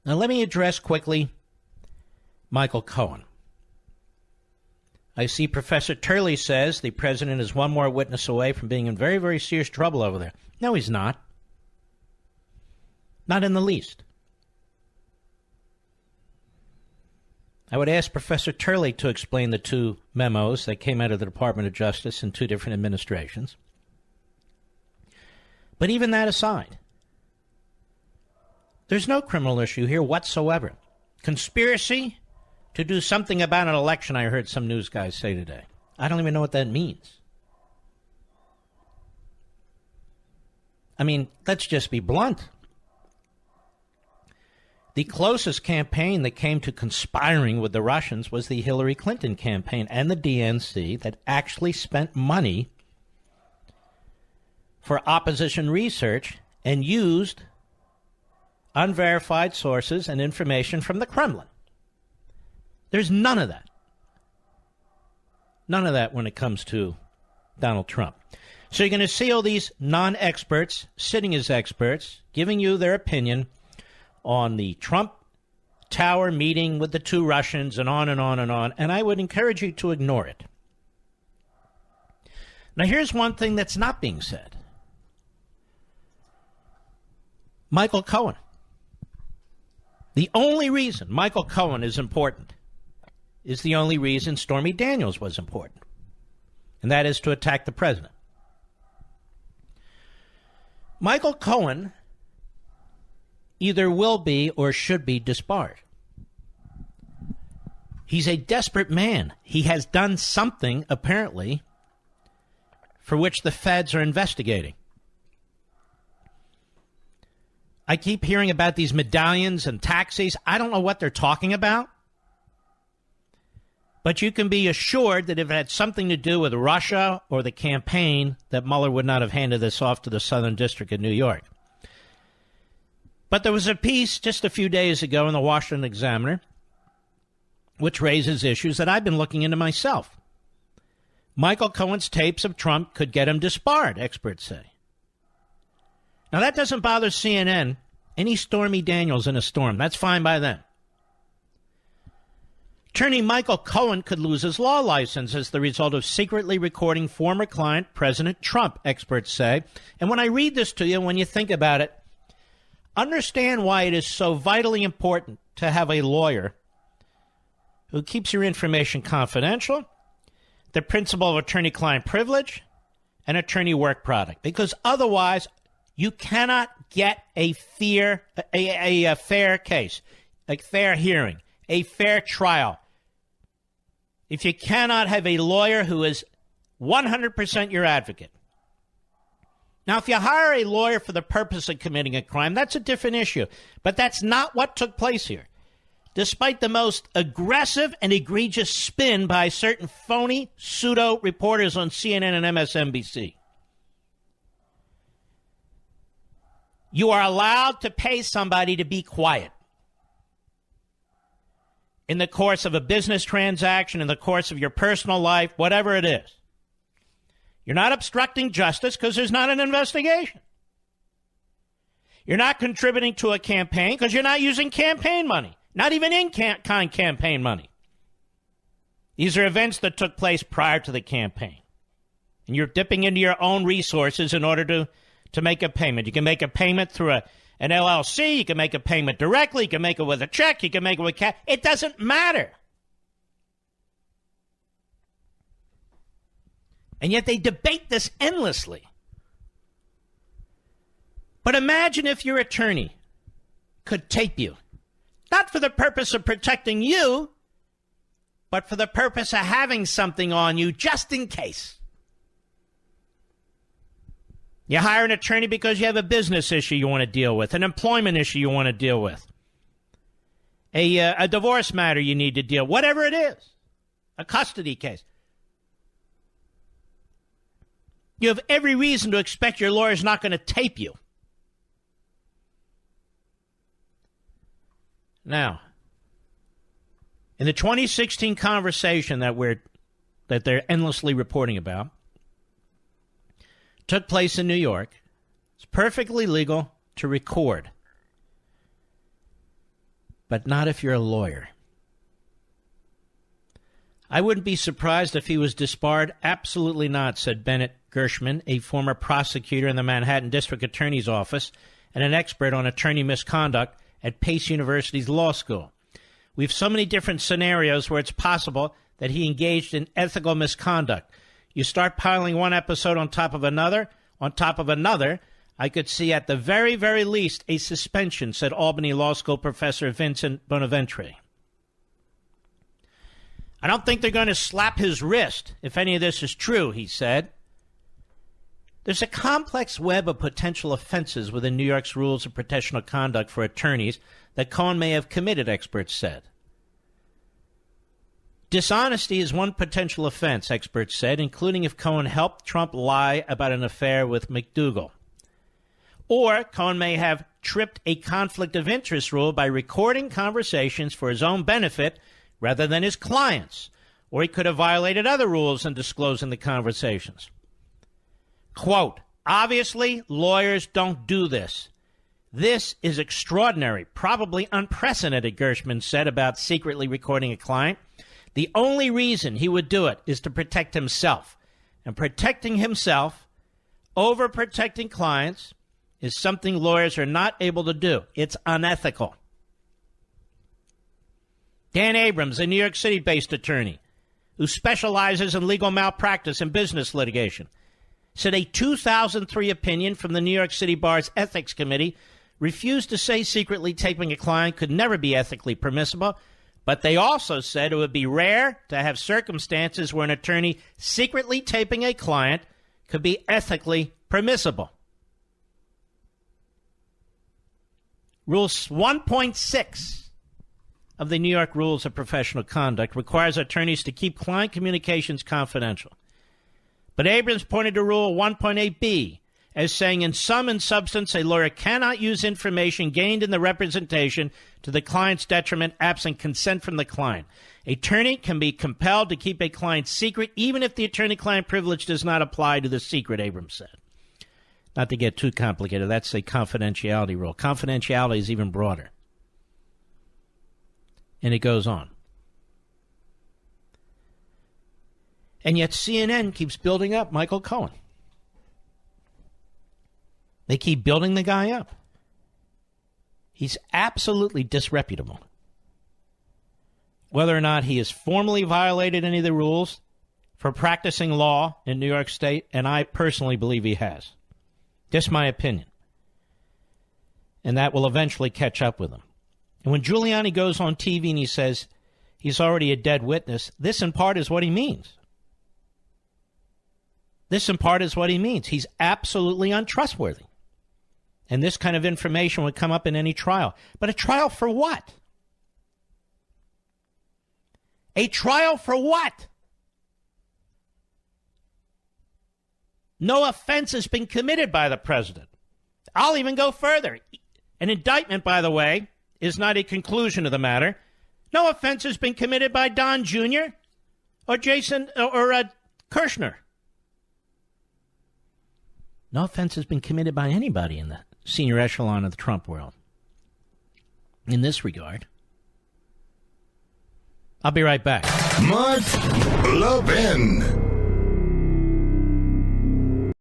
Now, let me address quickly Michael Cohen. I see Professor Turley says the president is one more witness away from being in very, very serious trouble over there. No, he's not. Not in the least. I would ask Professor Turley to explain the two memos that came out of the Department of Justice in two different administrations. But even that aside, there's no criminal issue here whatsoever. Conspiracy to do something about an election, I heard some news guys say today. I don't even know what that means. I mean, let's just be blunt. The closest campaign that came to conspiring with the Russians was the Hillary Clinton campaign and the DNC that actually spent money for opposition research and used unverified sources and information from the Kremlin. There's none of that. None of that when it comes to Donald Trump. So you're going to see all these non-experts sitting as experts, giving you their opinion on the Trump Tower meeting with the two Russians and on and on and on, and I would encourage you to ignore it. Now, here's one thing that's not being said. Michael Cohen. The only reason Michael Cohen is important is the only reason Stormy Daniels was important, and that is to attack the president. Michael Cohen either will be or should be disbarred. He's a desperate man. He has done something, apparently, for which the feds are investigating. I keep hearing about these medallions and taxis. I don't know what they're talking about. But you can be assured that if it had something to do with Russia or the campaign, that Mueller would not have handed this off to the Southern District of New York. But there was a piece just a few days ago in the Washington Examiner which raises issues that I've been looking into myself. Michael Cohen's tapes of Trump could get him disbarred, experts say. Now, that doesn't bother CNN. Any Stormy Daniels in a storm, that's fine by them. Attorney Michael Cohen could lose his law license as the result of secretly recording former client President Trump, experts say. And when I read this to you, when you think about it, understand why it is so vitally important to have a lawyer who keeps your information confidential, the principle of attorney-client privilege, and attorney work product. Because otherwise, you cannot get a fair case, a fair hearing, a fair trial, if you cannot have a lawyer who is 100% your advocate. Now, if you hire a lawyer for the purpose of committing a crime, that's a different issue. But that's not what took place here. Despite the most aggressive and egregious spin by certain phony pseudo-reporters on CNN and MSNBC. You are allowed to pay somebody to be quiet in the course of a business transaction, in the course of your personal life, whatever it is. You're not obstructing justice because there's not an investigation. You're not contributing to a campaign because you're not using campaign money, not even in-kind campaign money. These are events that took place prior to the campaign. And you're dipping into your own resources in order to make a payment. You can make a payment through an LLC. You can make a payment directly. You can make it with a check. You can make it with cash. It doesn't matter. And yet they debate this endlessly. But imagine if your attorney could tape you, not for the purpose of protecting you, but for the purpose of having something on you just in case. You hire an attorney because you have a business issue you want to deal with, an employment issue you want to deal with, a divorce matter you need to deal with, whatever it is, a custody case. You have every reason to expect your lawyer's not going to tape you. Now, in the 2016 conversation that they're endlessly reporting about, took place in New York. It's perfectly legal to record but not if you're a lawyer. I wouldn't be surprised if he was disbarred. Absolutely not, said Bennett Gershman, a former prosecutor in the Manhattan District Attorney's Office and an expert on attorney misconduct at Pace University's law school. We have so many different scenarios where it's possible that he engaged in ethical misconduct. You start piling one episode on top of another, I could see at the very, very least a suspension, said Albany Law School professor Vincent Bonaventre. I don't think they're going to slap his wrist if any of this is true, he said. There's a complex web of potential offenses within New York's rules of professional conduct for attorneys that Cohen may have committed, experts said. Dishonesty is one potential offense, experts said, including if Cohen helped Trump lie about an affair with McDougal. Or Cohen may have tripped a conflict of interest rule by recording conversations for his own benefit rather than his clients. Or he could have violated other rules in disclosing the conversations. Quote, obviously, lawyers don't do this. This is extraordinary, probably unprecedented, Gershman said about secretly recording a client. The only reason he would do it is to protect himself. And protecting himself over protecting clients is something lawyers are not able to do. It's unethical. Dan Abrams, a New York City-based attorney who specializes in legal malpractice and business litigation, said a 2003 opinion from the New York City Bar's Ethics Committee refused to say secretly taping a client could never be ethically permissible, but they also said it would be rare to have circumstances where an attorney secretly taping a client could be ethically permissible. Rule 1.6 of the New York Rules of Professional Conduct requires attorneys to keep client communications confidential. But Abrams pointed to Rule 1.8b as saying in sum and substance, a lawyer cannot use information gained in the representation to the client's detriment absent consent from the client. An attorney can be compelled to keep a client's secret even if the attorney-client privilege does not apply to the secret, Abrams said. Not to get too complicated, that's a confidentiality rule. Confidentiality is even broader. And it goes on. And yet CNN keeps building up Michael Cohen. They keep building the guy up. He's absolutely disreputable. Whether or not he has formally violated any of the rules for practicing law in New York State, and I personally believe he has. Just my opinion. And that will eventually catch up with him. And when Giuliani goes on TV and he says he's already a dead witness, this in part is what he means. This in part is what he means. He's absolutely untrustworthy. And this kind of information would come up in any trial. But a trial for what? A trial for what? No offense has been committed by the president. I'll even go further. An indictment, by the way, is not a conclusion of the matter. No offense has been committed by Don Jr. or Jason or Kirshner. No offense has been committed by anybody in the senior echelon of the Trump world in this regard. I'll be right back. Mark Levin.